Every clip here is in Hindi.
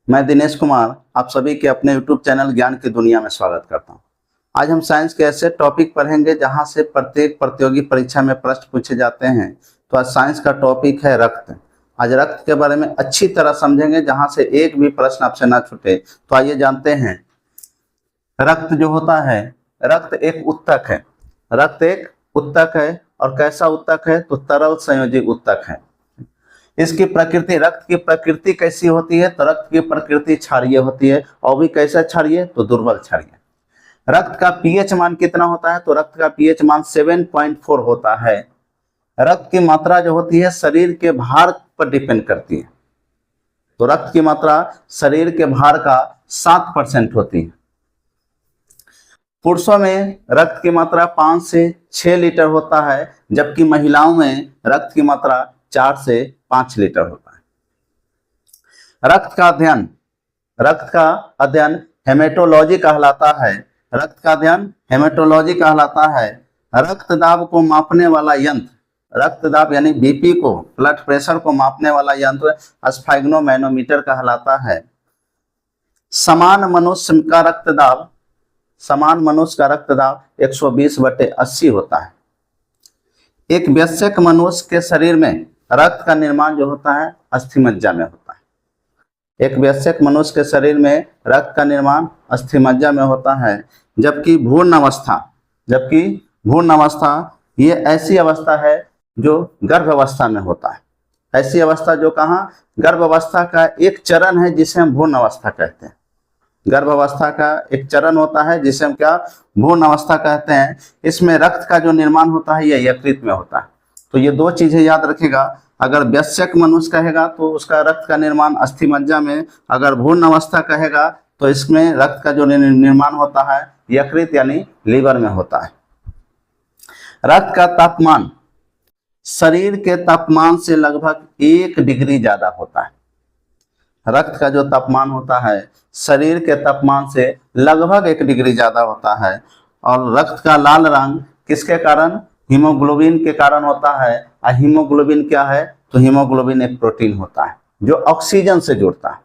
मैं दिनेश कुमार आप सभी के अपने YouTube चैनल ज्ञान की दुनिया में स्वागत करता हूं। आज हम साइंस के ऐसे टॉपिक पढ़ेंगे जहां से प्रत्येक प्रतियोगी परीक्षा में प्रश्न पूछे जाते हैं। तो आज साइंस का टॉपिक है रक्त। आज रक्त के बारे में अच्छी तरह समझेंगे जहां से एक भी प्रश्न आपसे ना छूटे। तो आइए जानते हैं, रक्त जो होता है, रक्त एक उत्तक है। रक्त एक उत्तक है और कैसा उत्तक है? तो तरल संयोजी उत्तक है। इसकी प्रकृति, रक्त की प्रकृति कैसी होती है? तो रक्त की प्रकृति क्षारीय होती है। और भी कैसा क्षारीय? तो दुर्बल क्षारीय। रक्त का पीएच मान कितना होता है? तो रक्त का पीएच मान 7.4 होता है। रक्त की मात्रा जो होती है शरीर के भार पर डिपेंड करती है। तो रक्त की मात्रा शरीर के भार का 7% होती है। पुरुषों में रक्त की मात्रा 5 से 6 लीटर होता है, जबकि महिलाओं में रक्त की मात्रा 4 से 5 लीटर होता है। रक्त का अध्ययन हेमेटोलॉजी कहलाता है। रक्त का अध्ययन हेमेटोलॉजी कहलाता है। रक्तदाब को मापने वाला यंत्र, रक्तदाब यानी बीपी को, ब्लड प्रेशर को मापने वाला यंत्र स्फैग्नोमैनोमीटर कहलाता है। समान मनुष्य का रक्तदाब 120/80 होता है। एक वयस्क मनुष्य के शरीर में रक्त का निर्माण जो होता है अस्थिमज्जा में होता है। एक वयस्क मनुष्य के शरीर में रक्त का निर्माण अस्थिमज्जा में होता है। जबकि भ्रूण अवस्था ये ऐसी अवस्था है जो गर्भ अवस्था में होता है। ऐसी अवस्था जो कहाँ? गर्भ अवस्था का एक चरण है जिसे हम भ्रूण अवस्था कहते हैं। गर्भ अवस्था का एक चरण होता है जिसे हम क्या? भ्रूण अवस्था कहते हैं। इसमें रक्त का जो निर्माण होता है यह यकृत में होता है। तो ये दो चीजें याद रखिएगा। अगर वयस्क मनुष्य कहेगा तो उसका रक्त का निर्माण अस्थिमज्जा में, अगर भ्रूण अवस्था कहेगा तो इसमें रक्त का जो निर्माण होता है यकृत यानी लीवर में होता है। रक्त का तापमान शरीर के तापमान से लगभग 1 डिग्री ज्यादा होता है। रक्त का जो तापमान होता है शरीर के तापमान से लगभग 1 डिग्री ज्यादा होता है। और रक्त का लाल रंग किसके कारण? हीमोग्लोबिन के कारण होता है। और हीमोग्लोबिन क्या है? तो हीमोग्लोबिन एक प्रोटीन होता है जो ऑक्सीजन से जुड़ता है।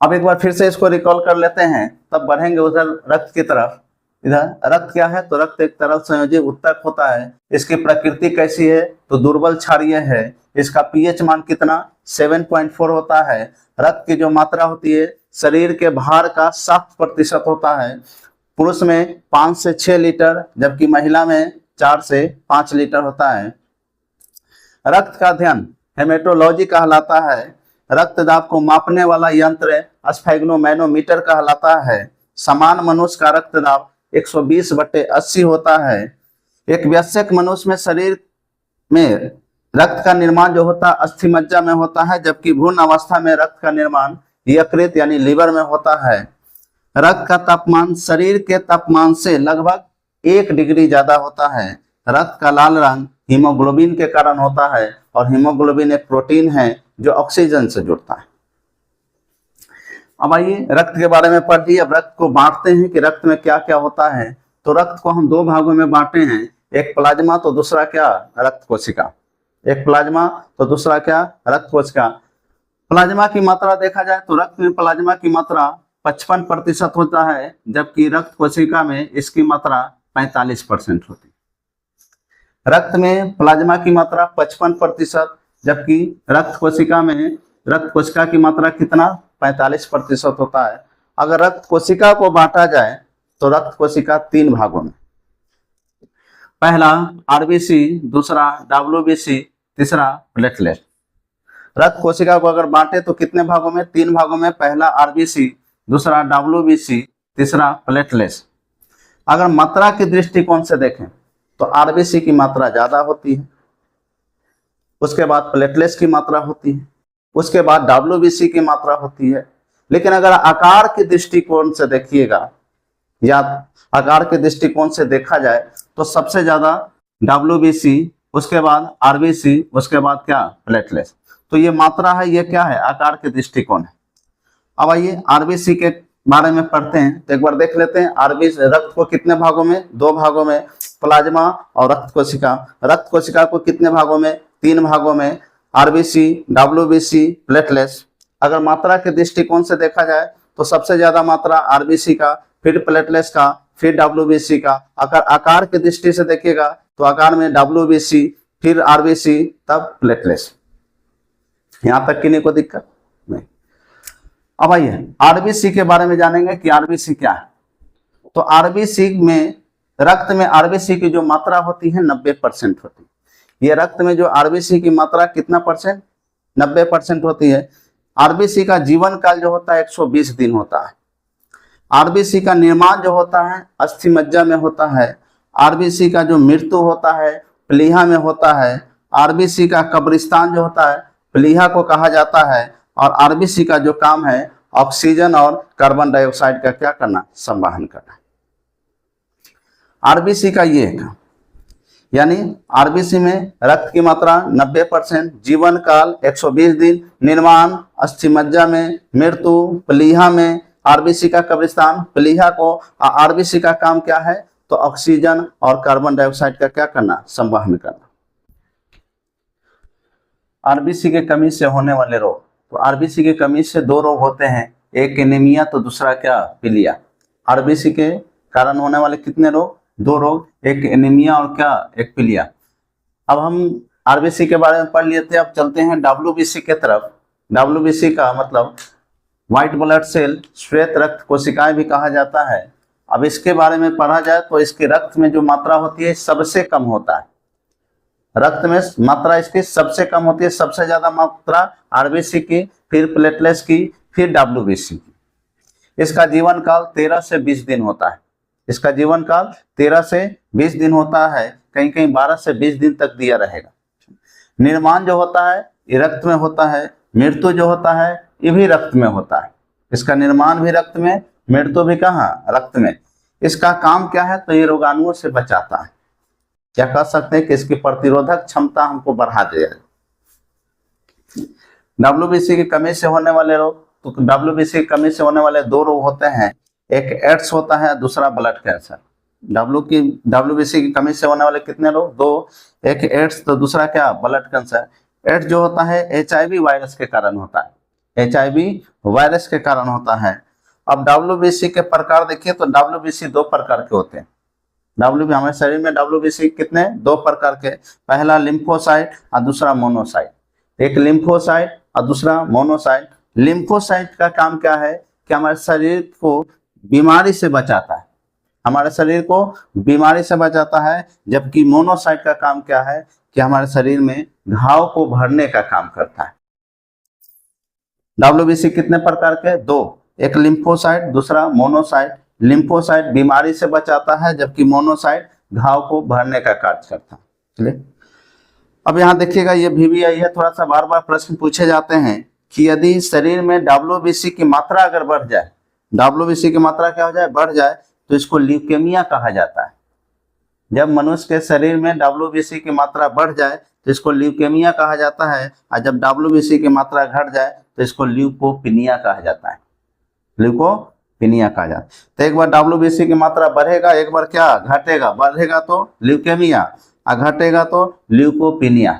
अब एक बार फिर से इसको रिकॉल कर लेते हैं, तब बढ़ेंगे उधर रक्त की तरफ। इधर रक्त क्या है? तो रक्त एक तरल संयोजी उत्तक होता है। इसकी प्रकृति कैसी है? तो दुर्बल क्षारीय है। इसका पीएच मान कितना? 7.4 होता है। रक्त की जो मात्रा होती है शरीर के भार का 7% होता है। पुरुष में 5 से 6 लीटर, जबकि महिला में 4 से 5 लीटर होता है। रक्त का अध्ययन हेमेटोलॉजी कहलाता है। रक्तदाब को मापने वाला यंत्र स्फैग्नोमैनोमीटर कहलाता है। समान मनुष्य का रक्तदाब 120/80 होता है। एक वयस्क मनुष्य में शरीर में रक्त का निर्माण जो होता है अस्थिमज्जा में होता है, जबकि भ्रूण अवस्था में रक्त का निर्माण यकृत यानी लीवर में होता है। रक्त का तापमान शरीर के तापमान से लगभग 1 डिग्री ज्यादा होता है। रक्त का लाल रंग हीमोग्लोबिन के कारण होता है। और हीमोग्लोबिन एक प्रोटीन है जो ऑक्सीजन से जुड़ता है। अब आइए रक्त के बारे में पढ़ लिया। अब रक्त को बांटते हैं कि रक्त में क्या क्या होता है। तो रक्त को हम 2 भागों में बांटे हैं, एक प्लाज्मा तो दूसरा क्या? रक्त कोशिका। एक प्लाज्मा तो दूसरा क्या? रक्त कोशिका। प्लाज्मा की मात्रा देखा जाए तो रक्त में प्लाज्मा की मात्रा 55% होता है, जबकि रक्त कोशिका में इसकी मात्रा 45% होती है। रक्त में प्लाज्मा की मात्रा 55%, जबकि रक्त कोशिका की मात्रा कितना? 45% होता है। अगर रक्त कोशिका को बांटा जाए तो रक्त कोशिका 3 भागों में, पहला आरबीसी, दूसरा डब्ल्यूबीसी, तीसरा प्लेटलेट। रक्त कोशिका को अगर बांटे तो कितने भागों में? 3 भागों में। पहला आरबीसी, दूसरा डब्ल्यूबीसी, तीसरा प्लेटलेट्स। अगर मात्रा के दृष्टिकोण से देखें तो आरबीसी की मात्रा ज्यादा होती है, उसके बाद प्लेटलेट्स की मात्रा होती है, उसके बाद डब्ल्यूबीसी की मात्रा होती है। लेकिन अगर आकार के दृष्टिकोण से देखिएगा या आकार के दृष्टिकोण से देखा जाए तो सबसे ज्यादा डब्ल्यूबीसी, उसके बाद आरबीसी, उसके बाद क्या? प्लेटलेट्स। तो ये मात्रा है, ये क्या है? आकार के दृष्टिकोण है। अब आइए आरबीसी के बारे में पढ़ते हैं। तो एक बार देख लेते हैं आरबीसी रक्त को कितने भागों में? 2 भागों में, प्लाज्मा और रक्त कोशिका। रक्त कोशिका को कितने भागों में? 3 भागों में। RBC, WBC, platelets. अगर मात्रा के दृष्टिकोण से देखा जाए तो सबसे ज्यादा मात्रा आरबीसी का, फिर प्लेटलेट्स का, फिर डब्ल्यूबीसी का। अगर आकार की दृष्टि से देखिएगा तो आकार में डब्ल्यूबीसी, फिर आरबीसी, तब प्लेटलेट्स। यहां तक किन्हीं को दिक्कत नहीं। अब आइए आरबीसी के बारे में जानेंगे कि आरबीसी क्या है। तो आरबीसी में, रक्त में आरबीसी की जो मात्रा होती है 90% होती है। ये रक्त में जो आरबीसी की मात्रा कितना परसेंट? 90% होती है। आरबीसी का जीवन काल जो होता है 120 दिन होता है। आरबीसी का निर्माण जो होता है अस्थि मज्जा में होता है। आरबीसी का जो मृत्यु होता है प्लीहा में होता है। आरबीसी का कब्रिस्तान जो होता है प्लीहा को कहा जाता है। और आरबीसी का जो काम है ऑक्सीजन और कार्बन डाइऑक्साइड का क्या करना? संवहन करना। आरबीसी का ये है, यानी आरबीसी में रक्त की मात्रा 90%, जीवन काल 120 दिन, निर्माण अस्थि मज्जा में, मृत्यु प्लीहा में, आरबीसी का कब्रिस्तान प्लीहा को। आरबीसी का काम क्या है? तो ऑक्सीजन और कार्बन डाइऑक्साइड का क्या करना? संवहन करना। आरबीसी के कमी से होने वाले रोग, तो आरबीसी की कमी से दो रोग होते हैं, एक एनीमिया तो दूसरा क्या? पीलिया। आरबीसी के कारण होने वाले कितने रोग? दो रोग, एक एनीमिया और क्या? एक पीलिया। अब हम आरबीसी के बारे में पढ़ लिए थे, अब चलते हैं डब्ल्यूबीसी के तरफ। डब्ल्यूबीसी का मतलब व्हाइट ब्लड सेल, श्वेत रक्त कोशिकाएं भी कहा जाता है। अब इसके बारे में पढ़ा जाए तो इसके रक्त में जो मात्रा होती है सबसे कम होता है। रक्त में मात्रा इसकी सबसे कम होती है, सबसे ज्यादा मात्रा आरबीसी की, फिर प्लेटलेट्स की, फिर डब्ल्यूबीसी की। इसका जीवन काल 13 से 20 दिन होता है। इसका जीवन काल 13 से 20 दिन होता है, कहीं कहीं 12 से 20 दिन तक दिया रहेगा। निर्माण जो होता है ये रक्त में होता है, मृत्यु जो होता है ये भी रक्त में होता है। इसका निर्माण भी रक्त में, मृत्यु भी कहाँ? रक्त में। इसका काम क्या है? तो ये रोगाणुओं से बचाता है। क्या कह सकते हैं कि इसकी प्रतिरोधक क्षमता हमको बढ़ा देगा। डब्ल्यूबीसी की कमी से होने वाले रोग, तो डब्ल्यूबीसी की कमी से होने वाले दो रोग होते हैं, एक एड्स होता है, दूसरा ब्लड कैंसर। डब्ल्यूबीसी की कमी से होने वाले कितने रोग? दो, एक एड्स तो दूसरा क्या? Blood cancer. एड्स जो होता है एचआईवी वायरस के कारण होता है, एचआईवी वायरस के कारण होता है। अब डब्ल्यूबीसी के प्रकार देखिए तो डब्ल्यूबीसी दो प्रकार के होते हैं। हमारे शरीर में डब्ल्यूबीसी कितने? दो प्रकार के, पहला लिम्फोसाइट और दूसरा मोनोसाइट। एक लिम्फोसाइट और दूसरा मोनोसाइट। लिम्फोसाइट का काम क्या है कि हमारे शरीर को बीमारी से बचाता है, हमारे शरीर को बीमारी से बचाता है। जबकि मोनोसाइट का काम क्या है कि हमारे शरीर में घाव को भरने का काम करता है। डब्ल्यूबीसी कितने प्रकार के? दो, एक लिम्फोसाइट, दूसरा मोनोसाइट। लिम्फोसाइट बीमारी से बचाता है, जबकि मोनोसाइट घाव को भरने का कार्य करता है। चलिए अब यहाँ देखिएगा, ये VVI है, थोड़ा सा बार बार प्रश्न पूछे जाते हैं कि यदि शरीर में डब्ल्यूबीसी की मात्रा अगर बढ़ जाए, डब्ल्यूबीसी की मात्रा क्या हो जाए? बढ़ जाए, तो इसको ल्यूकेमिया कहा जाता है। जब मनुष्य के शरीर में डब्ल्यूबीसी की मात्रा बढ़ जाए तो इसको ल्यूकेमिया कहा जाता है, और जब डब्ल्यूबीसी की मात्रा घट जाए तो इसको ल्यूकोपिनिया कहा जाता है। ल्यूकोपिनिया कहा जाता है। तो एक बार डब्ल्यूबीसी की मात्रा बढ़ेगा, एक बार क्या? घटेगा। बढ़ेगा तो ल्यूकेमिया और घटेगा तो ल्यूकोपिनिया।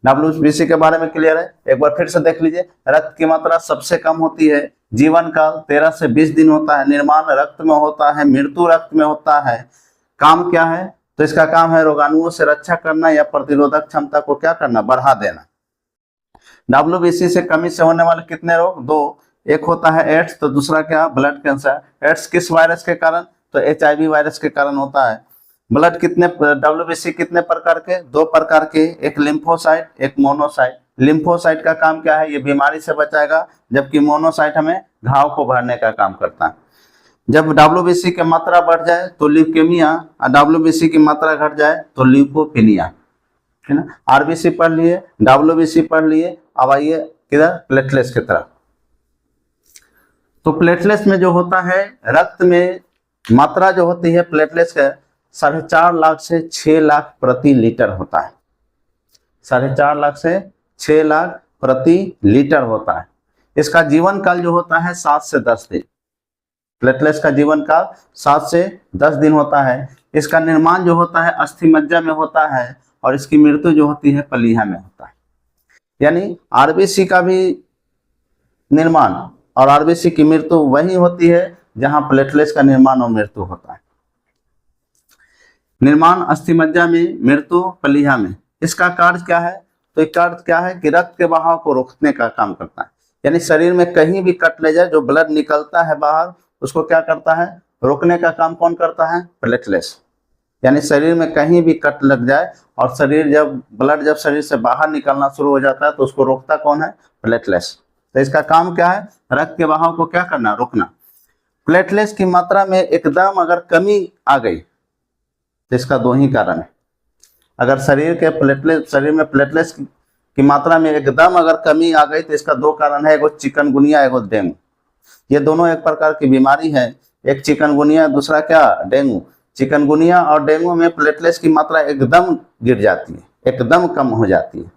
डब्ल्यूबीसी के बारे में क्लियर है? एक बार फिर से देख लीजिए। रक्त की मात्रा सबसे कम होती है, जीवन काल 13 से 20 दिन होता है, निर्माण रक्त में होता है, मृत्यु रक्त में होता है। काम क्या है? तो इसका काम है रोगाणुओं से रक्षा करना या प्रतिरोधक क्षमता को क्या करना? बढ़ा देना। डब्ल्यूबीसी से कमी से होने वाले कितने रोग? दो, एक होता है एड्स तो दूसरा क्या? Blood cancer. एड्स किस वायरस के कारण? तो एचआईवी वायरस के कारण होता है। ब्लड कितने, डब्ल्यूबीसी कितने प्रकार के? दो प्रकार के, एक लिम्फोसाइट, एक मोनोसाइट। लिम्फोसाइट का काम क्या है? ये बीमारी से बचाएगा, जबकि मोनोसाइट हमें घाव को भरने का काम करता है। जब डब्ल्यूबीसी की मात्रा बढ़ जाए तो ल्यूकेमिया, और डब्ल्यूबीसी की मात्रा घट जाए तो ल्यूकोपिनिया, है ना। आरबीसी पढ़ लिए, डब्ल्यूबीसी पढ़ लिए, अब आइए किधर? प्लेटलेट्स की तरफ। तो प्लेटलेट्स में जो होता है, रक्त में मात्रा जो होती है प्लेटलेट्स का 4.5 लाख से 6 लाख प्रति लीटर होता है। 4.5 लाख से 6 लाख प्रति लीटर होता है। इसका जीवन काल जो होता है 7 से 10 दिन। प्लेटलेट्स का जीवन काल 7 से 10 दिन होता है। इसका निर्माण जो होता है अस्थि मज्जा में होता है, और इसकी मृत्यु जो होती है प्लीहा में होता है। यानी आरबीसी का भी निर्माण और आरबीसी की मृत्यु वही होती है जहां प्लेटलेट्स का निर्माण और मृत्यु होता है। निर्माण अस्थिमज्जा में, मृत्यु प्लीहा में। इसका कार्य क्या है? तो एक कार्य क्या है कि रक्त के बहाव को रोकने का काम करता है। यानी शरीर में कहीं भी कट ले जाए, जो ब्लड निकलता है बाहर, उसको क्या करता है? रोकने का काम कौन करता है? प्लेटलेट्स। यानी शरीर में कहीं भी कट लग जाए और ब्लड जब शरीर से बाहर निकलना शुरू हो जाता है तो उसको रोकता कौन है? प्लेटलेट्स। तो इसका काम क्या है? रक्त के बहाव को क्या करना? रोकना। प्लेटलेट्स की मात्रा में एकदम अगर कमी आ गई तो इसका दो ही कारण है। अगर शरीर में प्लेटलेट्स की मात्रा में एकदम अगर कमी आ गई तो इसका दो कारण है, एगो चिकनगुनिया, एगो डेंगू। ये दोनों एक प्रकार की बीमारी है, एक चिकनगुनिया, दूसरा क्या? डेंगू। चिकनगुनिया और डेंगू में प्लेटलेट्स की मात्रा एकदम गिर जाती है, एकदम कम हो जाती है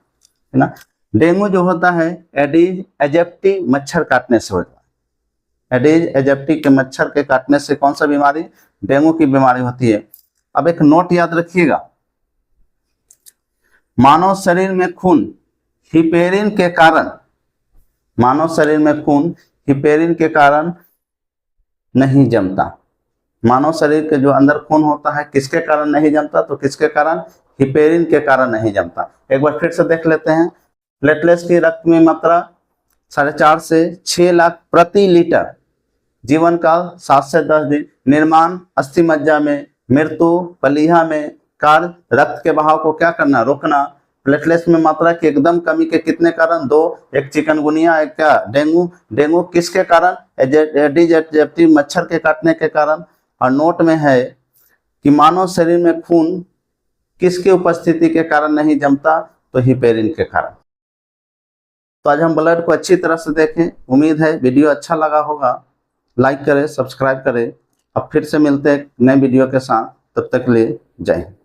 ना। डेंगू जो होता है एडिज एजिप्टी मच्छर काटने से होता है। एडिज एजिप्टी के मच्छर के काटने से कौन सा बीमारी? डेंगू की बीमारी होती है। अब एक नोट याद रखिएगा, मानव शरीर में खून हिपेरिन के कारण, मानव शरीर में खून हिपेरिन के कारण नहीं जमता। मानव शरीर के जो अंदर खून होता है किसके कारण नहीं जमता? तो किसके कारण? हिपेरिन के कारण नहीं जमता। एक बार फिर से देख लेते हैं। प्लेटलेट्स की रक्त में मात्रा 4.5 से 6 लाख प्रति लीटर, जीवन काल 7 से 10 दिन, निर्माण अस्थिमज्जा में, मृत्यु प्लीहा में, कार्य रक्त के बहाव को क्या करना? रोकना। प्लेटलेट्स में मात्रा की एकदम कमी के कितने कारण? दो, एक चिकनगुनिया, एक क्या? डेंगू। डेंगू किसके कारण? एडिज एजिप्टी मच्छर के काटने के कारण। और नोट में है कि मानव शरीर में खून किसकी उपस्थिति के कारण नहीं जमता? तो हिपेरिन के कारण। तो आज हम ब्लड को अच्छी तरह से देखें। उम्मीद है वीडियो अच्छा लगा होगा। लाइक करें, सब्सक्राइब करें। अब फिर से मिलते हैं नए वीडियो के साथ, तब तक के लिए जय हिंद।